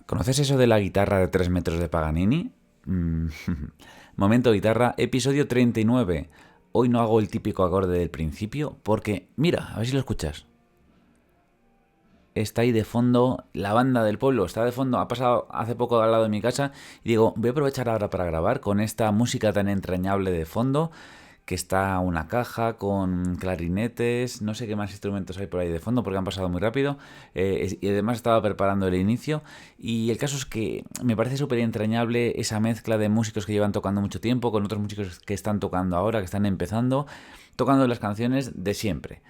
¿Conoces eso de la guitarra de 3 metros de Paganini? Momento guitarra, episodio 39. Hoy no hago el típico acorde del principio porque, mira, a ver si lo escuchas. Está ahí de fondo la banda del pueblo, está de fondo, ha pasado hace poco al lado de mi casa y digo, voy a aprovechar ahora para grabar con esta música tan entrañable de fondo, que está una caja con clarinetes, no sé qué más instrumentos hay por ahí de fondo porque han pasado muy rápido, y además estaba preparando el inicio y el caso es que me parece súper entrañable esa mezcla de músicos que llevan tocando mucho tiempo con otros músicos que están tocando ahora, que están empezando, tocando las canciones de siempre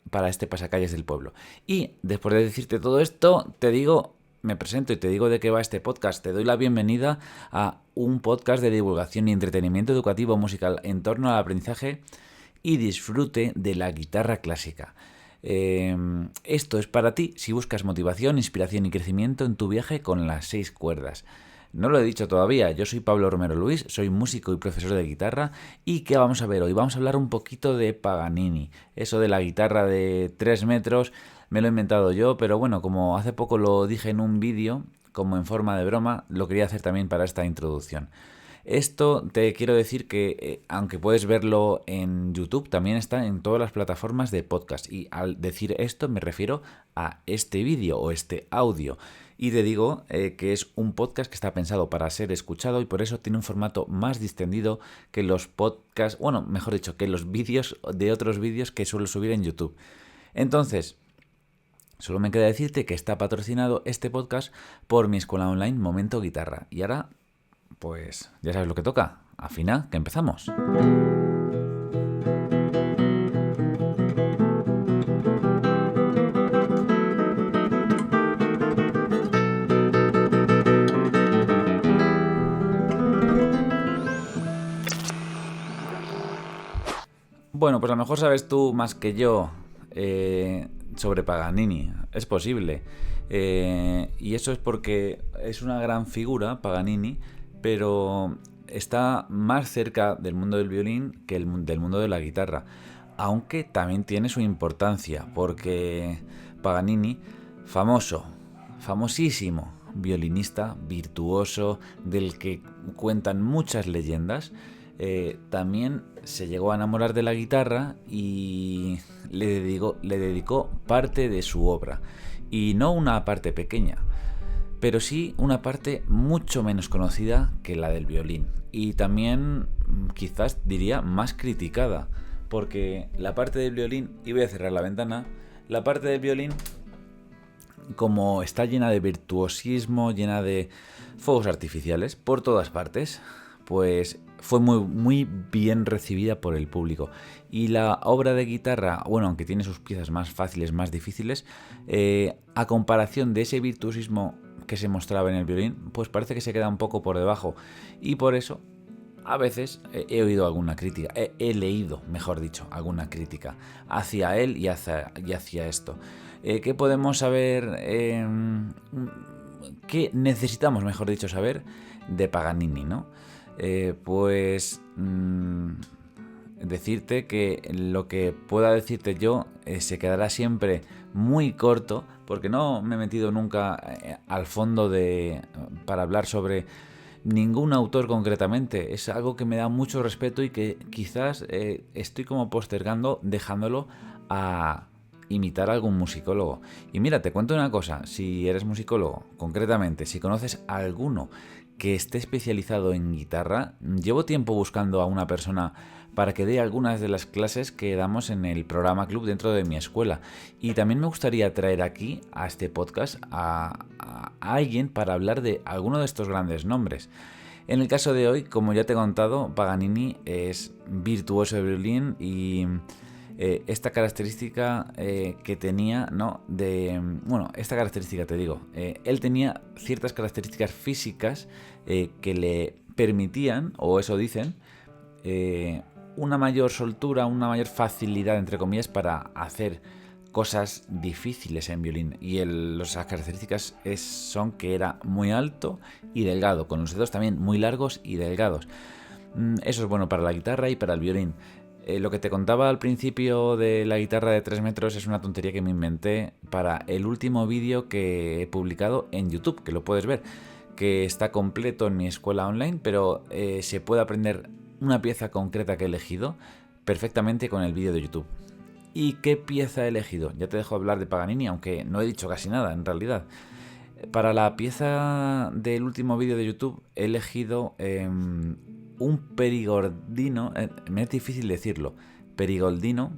para este pasacalles del pueblo. Y después de decirte todo esto, te digo, me presento y te digo de qué va este podcast. Te doy la bienvenida a un podcast de divulgación y entretenimiento educativo musical en torno al aprendizaje y disfrute de la guitarra clásica. Esto es para ti si buscas motivación, inspiración y crecimiento en tu viaje con las 6 cuerdas. No lo he dicho todavía, yo soy Pablo Romero Luis, soy músico y profesor de guitarra. ¿Y qué vamos a ver hoy? Vamos a hablar un poquito de Paganini. Eso de la guitarra de 3 metros me lo he inventado yo, pero bueno, como hace poco lo dije en un vídeo, como en forma de broma, lo quería hacer también para esta introducción. Esto te quiero decir que, aunque puedes verlo en YouTube, también está en todas las plataformas de podcast. Y al decir esto me refiero a este vídeo o este audio. Y te digo que es un podcast que está pensado para ser escuchado y por eso tiene un formato más distendido que los podcasts, bueno, mejor dicho, que los vídeos de otros vídeos que suelo subir en YouTube. Entonces, solo me queda decirte que está patrocinado este podcast por mi escuela online Momento Guitarra. Y ahora, pues ya sabes lo que toca. Afina, que empezamos. Bueno, pues a lo mejor sabes tú más que yo sobre Paganini. Es posible. Y eso es porque es una gran figura, Paganini, pero está más cerca del mundo del violín que del mundo de la guitarra. Aunque también tiene su importancia, porque Paganini, famoso, famosísimo violinista, virtuoso, del que cuentan muchas leyendas, también se llegó a enamorar de la guitarra y le dedicó parte de su obra. Y no una parte pequeña, pero sí una parte mucho menos conocida que la del violín. Y también, quizás diría, más criticada, porque la parte del violín, y voy a cerrar la ventana, la parte del violín, como está llena de virtuosismo, llena de fuegos artificiales por todas partes, pues fue muy bien recibida por el público. Y la obra de guitarra, bueno, aunque tiene sus piezas más fáciles, más difíciles, a comparación de ese virtuosismo que se mostraba en el violín, pues parece que se queda un poco por debajo. Y por eso, a veces he oído alguna crítica, he leído, mejor dicho, alguna crítica hacia él y hacia esto. ¿Qué podemos saber? ¿Qué necesitamos, mejor dicho, saber de Paganini, ¿no? Decirte que lo que pueda decirte yo se quedará siempre muy corto, porque no me he metido nunca al fondo para hablar sobre ningún autor concretamente. Es algo que me da mucho respeto y que quizás estoy como postergando, dejándolo a imitar a algún musicólogo. Y mira, te cuento una cosa, si eres musicólogo, concretamente, si conoces a alguno que esté especializado en guitarra, llevo tiempo buscando a una persona para que dé algunas de las clases que damos en el programa club dentro de mi escuela. Y también me gustaría traer aquí a este podcast a alguien para hablar de alguno de estos grandes nombres. En el caso de hoy, como ya te he contado, Paganini es virtuoso de violín y esta característica que tenía, ¿no? Esta característica te digo, él tenía ciertas características físicas que le permitían, o eso dicen, una mayor soltura, una mayor facilidad, entre comillas, para hacer cosas difíciles en violín. Y las características son que era muy alto y delgado, con los dedos también muy largos y delgados. Eso es bueno para la guitarra y para el violín. Lo que te contaba al principio de la guitarra de 3 metros es una tontería que me inventé para el último vídeo que he publicado en YouTube, que lo puedes ver, que está completo en mi escuela online, pero se puede aprender una pieza concreta que he elegido perfectamente con el vídeo de YouTube. ¿Y qué pieza he elegido? Ya te dejo hablar de Paganini, aunque no he dicho casi nada en realidad. Para la pieza del último vídeo de YouTube he elegido un perigordino, me es difícil decirlo, perigoldino,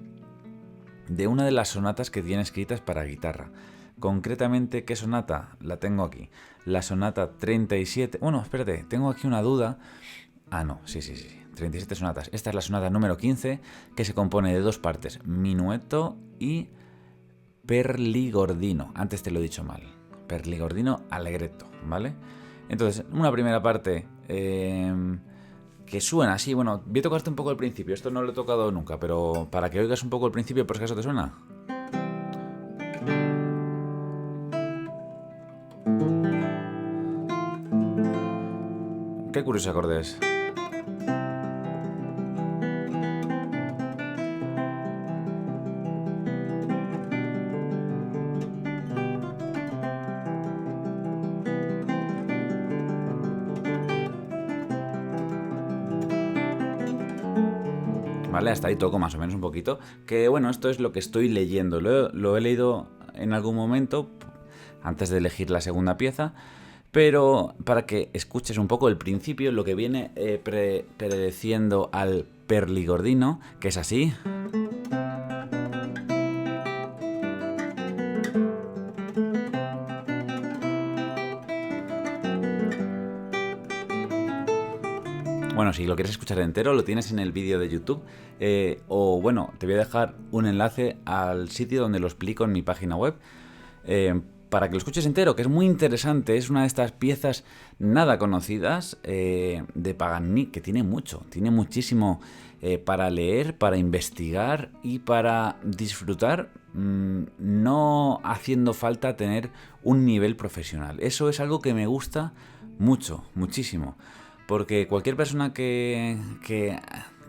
de una de las sonatas que tiene escritas para guitarra. Concretamente, ¿qué sonata? La tengo aquí. La sonata 37... Bueno, espérate, tengo aquí una duda. Ah, no, sí. 37 sonatas. Esta es la sonata número 15, que se compone de 2 partes, minueto y perligordino. Antes te lo he dicho mal. Perligordino allegretto, ¿vale? Entonces, una primera parte que suena así. Bueno, voy a tocarte un poco el principio. Esto no lo he tocado nunca, pero para que oigas un poco el principio, por si acaso te suena. Qué curioso acordes. ¿Vale? Hasta ahí toco más o menos un poquito. Que bueno, esto es lo que estoy leyendo. Lo he leído en algún momento, antes de elegir la segunda pieza. Pero para que escuches un poco el principio, lo que viene predeciendo al perligordino, que es así. Bueno, si lo quieres escuchar entero, lo tienes en el vídeo de YouTube. O bueno, te voy a dejar un enlace al sitio donde lo explico en mi página web. Para que lo escuches entero, que es muy interesante. Es una de estas piezas nada conocidas de Paganini, que tiene muchísimo para leer, para investigar y para disfrutar, no haciendo falta tener un nivel profesional. Eso es algo que me gusta muchísimo. Porque cualquier persona que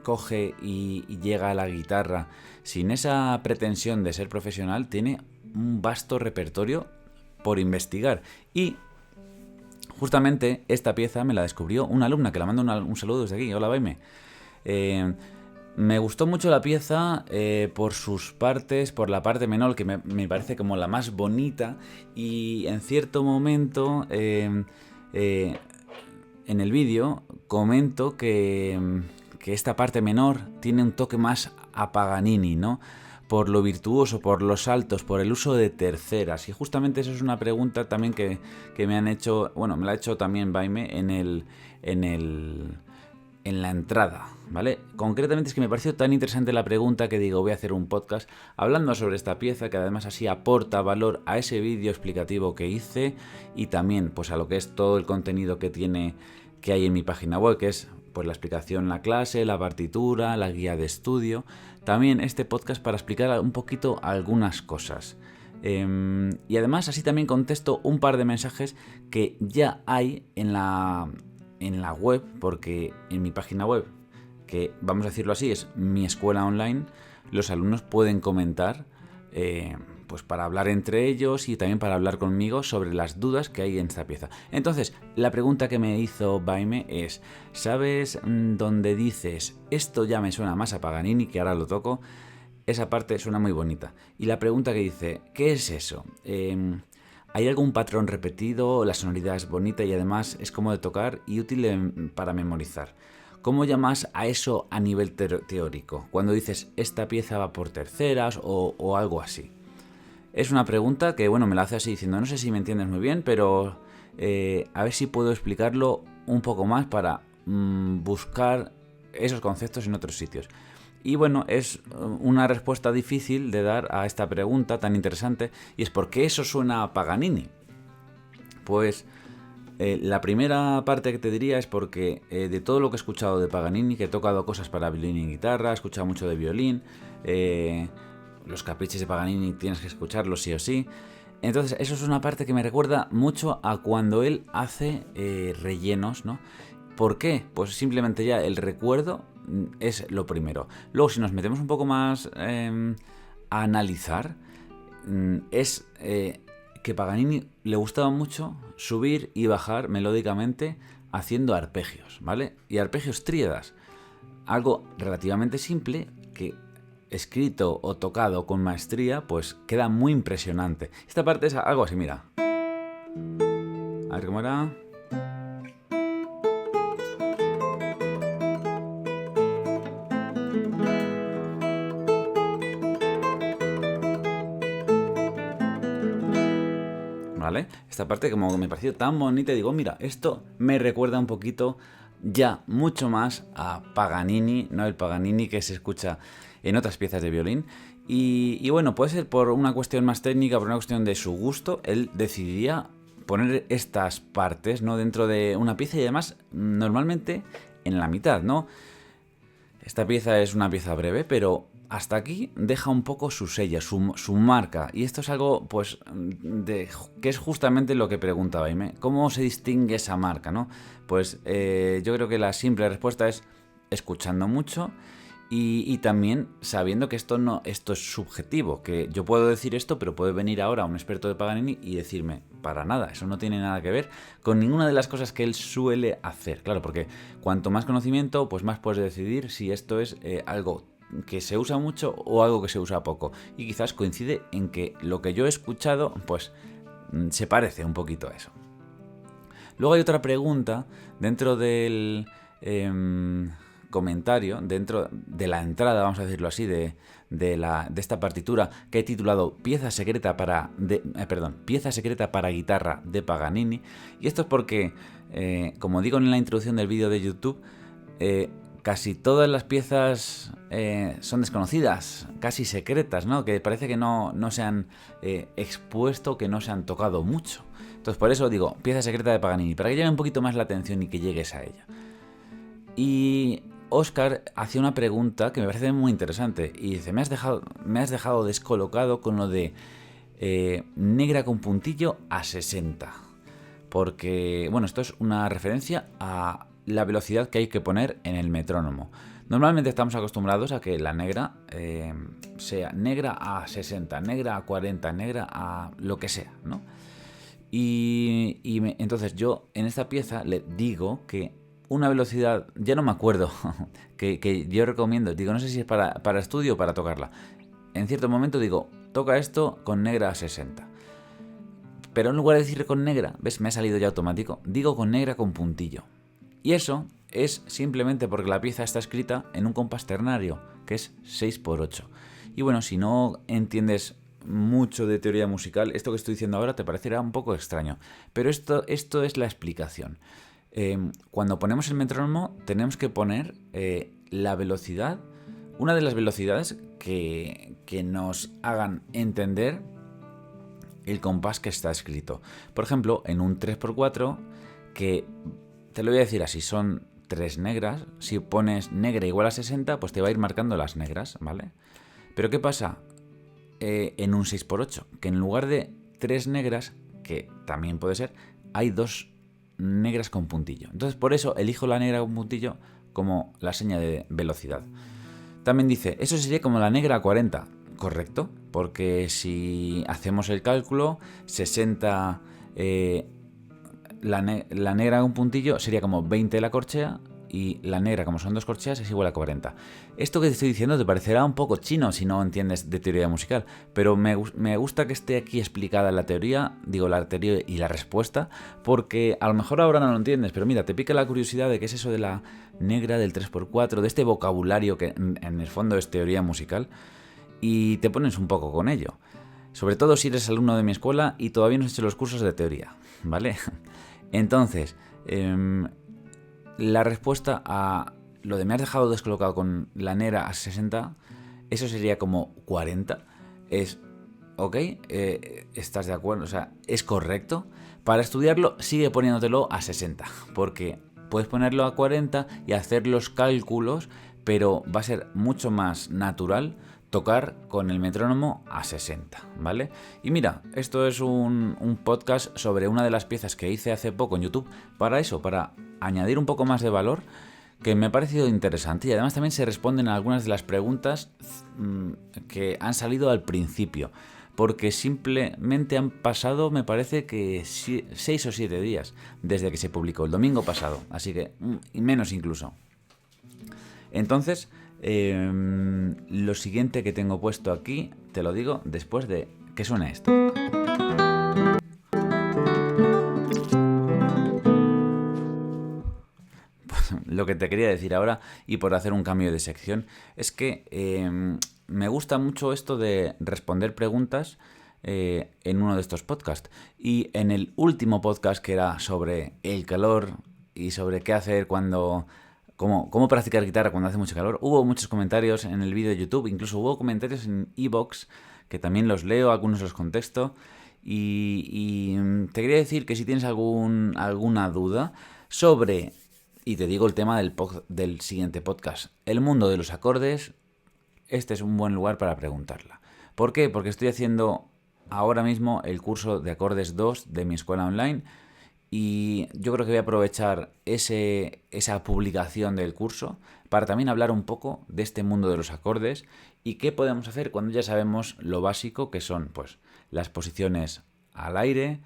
coge y llega a la guitarra sin esa pretensión de ser profesional tiene un vasto repertorio por investigar. Y justamente esta pieza me la descubrió una alumna, que la mando un saludo desde aquí. Hola, Baime. Me gustó mucho la pieza por sus partes, por la parte menor, que me parece como la más bonita, y en cierto momento en el vídeo comento que esta parte menor tiene un toque más a Paganini, ¿no? Por lo virtuoso, por los saltos, por el uso de terceras. Y justamente eso es una pregunta también que me han hecho, bueno, me la ha hecho también Baime en la entrada, ¿vale? Concretamente es que me pareció tan interesante la pregunta que digo, voy a hacer un podcast hablando sobre esta pieza, que además así aporta valor a ese vídeo explicativo que hice y también pues a lo que es todo el contenido que hay en mi página web, que es pues la explicación, la clase, la partitura, la guía de estudio. También este podcast para explicar un poquito algunas cosas. Y además así también contesto un par de mensajes que ya hay en la web, porque en mi página web, que vamos a decirlo así, es mi escuela online, los alumnos pueden comentar pues para hablar entre ellos y también para hablar conmigo sobre las dudas que hay en esta pieza. Entonces, la pregunta que me hizo Baime es, ¿sabes dónde dices esto ya me suena más a Paganini, que ahora lo toco? Esa parte suena muy bonita. Y la pregunta que dice, ¿qué es eso? ¿Hay algún patrón repetido? La sonoridad es bonita y además es cómodo de tocar y útil para memorizar. ¿Cómo llamas a eso a nivel teórico? Cuando dices esta pieza va por terceras o algo así. Es una pregunta que, bueno, me la hace así diciendo, no sé si me entiendes muy bien, pero a ver si puedo explicarlo un poco más para buscar esos conceptos en otros sitios. Y bueno, es una respuesta difícil de dar a esta pregunta tan interesante, y es ¿por qué eso suena a Paganini? Pues la primera parte que te diría es porque de todo lo que he escuchado de Paganini, que he tocado cosas para violín y guitarra, he escuchado mucho de violín, los caprichos de Paganini tienes que escucharlos sí o sí. Entonces eso es una parte que me recuerda mucho a cuando él hace rellenos, ¿no? ¿Por qué? Pues simplemente ya el recuerdo es lo primero. Luego, si nos metemos un poco más a analizar, es que Paganini le gustaba mucho subir y bajar melódicamente haciendo arpegios, ¿vale? Y arpegios tríadas. Algo relativamente simple que escrito o tocado con maestría, pues queda muy impresionante. Esta parte es algo así, mira. A ver cómo era. ¿Vale? Esta parte como me pareció tan bonita, digo, mira, esto me recuerda un poquito ya mucho más a Paganini, no el Paganini que se escucha en otras piezas de violín. Y bueno, puede ser por una cuestión más técnica, por una cuestión de su gusto, él decidiría poner estas partes, ¿no?, dentro de una pieza y además normalmente en la mitad, ¿no? Esta pieza es una pieza breve, pero hasta aquí deja un poco su sello, su marca. Y esto es algo, pues, que es justamente lo que preguntaba Aime. ¿Cómo se distingue esa marca, no? Pues yo creo que la simple respuesta es escuchando mucho y también sabiendo que esto es subjetivo, que yo puedo decir esto, pero puede venir ahora un experto de Paganini y decirme, para nada, eso no tiene nada que ver con ninguna de las cosas que él suele hacer. Claro, porque cuanto más conocimiento, pues más puedes decidir si esto es algo que se usa mucho o algo que se usa poco. Y quizás coincide en que lo que yo he escuchado, pues se parece un poquito a eso. Luego hay otra pregunta dentro del comentario, dentro de la entrada, vamos a decirlo así, de esta partitura que he titulado Pieza secreta para guitarra de Paganini. Y esto es porque, como digo en la introducción del vídeo de YouTube, casi todas las piezas son desconocidas, casi secretas, ¿no? Que parece que no se han expuesto, que no se han tocado mucho. Entonces por eso digo, pieza secreta de Paganini, para que llame un poquito más la atención y que llegues a ella. Y Óscar hacía una pregunta que me parece muy interesante y dice, me has dejado descolocado con lo de negra con puntillo a 60. Porque, bueno, esto es una referencia a la velocidad que hay que poner en el metrónomo. Normalmente estamos acostumbrados a que la negra sea negra a 60, negra a 40, negra a lo que sea, ¿no? Entonces yo en esta pieza le digo que una velocidad, ya no me acuerdo, que yo recomiendo, digo, no sé si es para estudio o para tocarla. En cierto momento digo, toca esto con negra a 60. Pero en lugar de decir con negra, ¿ves? Me ha salido ya automático. Digo con negra con puntillo. Y eso es simplemente porque la pieza está escrita en un compás ternario, que es 6x8. Y bueno, si no entiendes mucho de teoría musical, esto que estoy diciendo ahora te parecerá un poco extraño. Pero esto es la explicación. Cuando ponemos el metrónomo tenemos que poner la velocidad, una de las velocidades que nos hagan entender el compás que está escrito. Por ejemplo, en un 3x4, que te lo voy a decir así, son 3 negras. Si pones negra igual a 60, pues te va a ir marcando las negras, ¿vale? Pero ¿qué pasa en un 6x8? Que en lugar de 3 negras, que también puede ser, hay 2 negras con puntillo. Entonces por eso elijo la negra con puntillo como la seña de velocidad. También dice, eso sería como la negra a 40. Correcto, porque si hacemos el cálculo, 60 la negra con puntillo sería como 20 la corchea y la negra, como son 2 corcheas, es igual a 40. Esto que te estoy diciendo te parecerá un poco chino si no entiendes de teoría musical, pero me gusta que esté aquí explicada la teoría, digo la teoría y la respuesta, porque a lo mejor ahora no lo entiendes, pero mira, te pica la curiosidad de qué es eso de la negra, del 3x4, de este vocabulario que en el fondo es teoría musical, y te pones un poco con ello. Sobre todo si eres alumno de mi escuela y todavía no has hecho los cursos de teoría, ¿vale? Entonces, la respuesta a lo de me has dejado descolocado con la negra a 60, eso sería como 40. Es, ¿ok? ¿Estás de acuerdo? O sea, ¿es correcto? Para estudiarlo, sigue poniéndotelo a 60, porque puedes ponerlo a 40 y hacer los cálculos, pero va a ser mucho más natural tocar con el metrónomo a 60, ¿vale? Y mira, esto es un podcast sobre una de las piezas que hice hace poco en YouTube para eso, para añadir un poco más de valor, que me ha parecido interesante y además también se responden a algunas de las preguntas que han salido al principio, porque simplemente han pasado, me parece que 6 o 7 días desde que se publicó, el domingo pasado, así que menos incluso. Entonces, lo siguiente que tengo puesto aquí, te lo digo después de que suene esto. Lo que te quería decir ahora, y por hacer un cambio de sección, es que me gusta mucho esto de responder preguntas en uno de estos podcasts. Y en el último podcast, que era sobre el calor y sobre qué hacer cuando... Cómo practicar guitarra cuando hace mucho calor, hubo muchos comentarios en el vídeo de YouTube, incluso hubo comentarios en iVoox, que también los leo, algunos los contesto. Y te quería decir que si tienes alguna duda sobre... Y te digo el tema del siguiente podcast. El mundo de los acordes, este es un buen lugar para preguntarla. ¿Por qué? Porque estoy haciendo ahora mismo el curso de acordes 2 de mi escuela online y yo creo que voy a aprovechar esa publicación del curso para también hablar un poco de este mundo de los acordes y qué podemos hacer cuando ya sabemos lo básico que son pues las posiciones al aire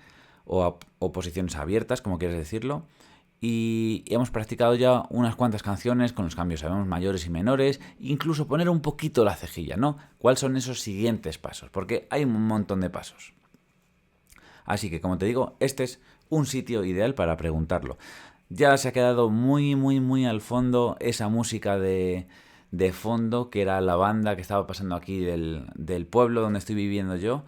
o posiciones abiertas, como quieres decirlo. Y hemos practicado ya unas cuantas canciones con los cambios, sabemos mayores y menores, incluso poner un poquito la cejilla, ¿no? ¿Cuáles son esos siguientes pasos? Porque hay un montón de pasos. Así que, como te digo, este es un sitio ideal para preguntarlo. Ya se ha quedado muy, muy, muy al fondo esa música de fondo, que era la banda que estaba pasando aquí del pueblo donde estoy viviendo yo.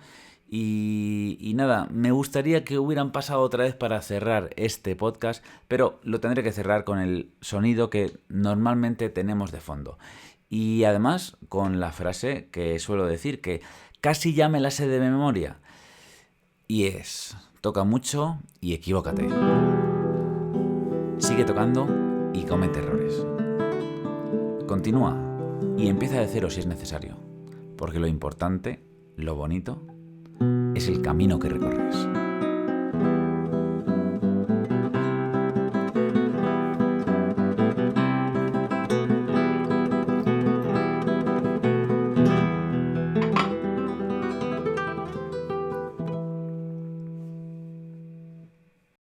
Y nada, me gustaría que hubieran pasado otra vez para cerrar este podcast, pero lo tendré que cerrar con el sonido que normalmente tenemos de fondo. Y además con la frase que suelo decir, que casi ya me la sé de memoria. Y es, toca mucho y equivócate. Sigue tocando y comete errores. Continúa y empieza de cero si es necesario, porque lo importante, lo bonito, es el camino que recorres.